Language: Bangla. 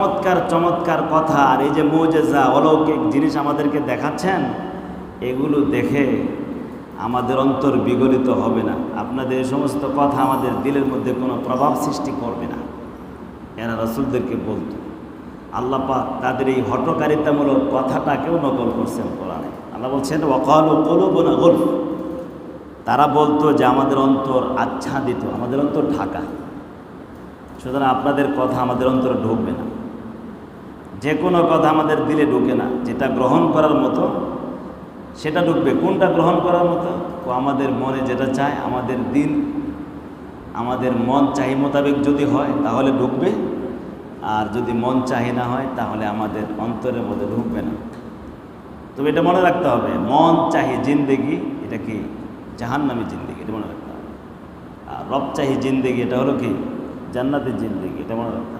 চমৎকার চমৎকার কথা আর এই যে মুজিজা অলৌকিক জিনিস আমাদেরকে দেখাচ্ছেন, এগুলো দেখে আমাদের অন্তর বিগলিত হবে না। আপনাদের এই সমস্ত কথা আমাদের দিলের মধ্যে কোনো প্রভাব সৃষ্টি করবে না। এরা রাসূলদেরকে বলতো, আল্লাহ পাক তাদের এই হঠকারিতামূলক কথাটাকেও নকল করছেন কোরআনে। আল্লাহ বলছেন ওয়াকালু কুলুবুনা গুলফ, তারা বলতো যে আমাদের অন্তর আচ্ছাদিত, আমাদের অন্তর ঢাকা, সুতরাং আপনাদের কথা আমাদের অন্তরে ঢুকবে না। যে কোনো কথা আমাদের দিলে ঢুকে না, যেটা গ্রহণ করার মতো সেটা ঢুকবে। কোনটা গ্রহণ করার মতো? ও আমাদের মনে যেটা চায়, আমাদের দিল আমাদের মন চাহি মোতাবেক যদি হয় তাহলে ঢুকবে, আর যদি মন চাহি না হয় তাহলে আমাদের অন্তরের মধ্যে ঢুকবে না। তবে এটা মনে রাখতে হবে, মন চাহি জিন্দেগি এটা কি জাহান্নামী জিন্দেগি, এটা মনে রাখতে হবে। আর রব চাহি জিন্দেগি এটা হলো কি জান্নাতের জিন্দেগি, এটা মনে রাখতে হবে।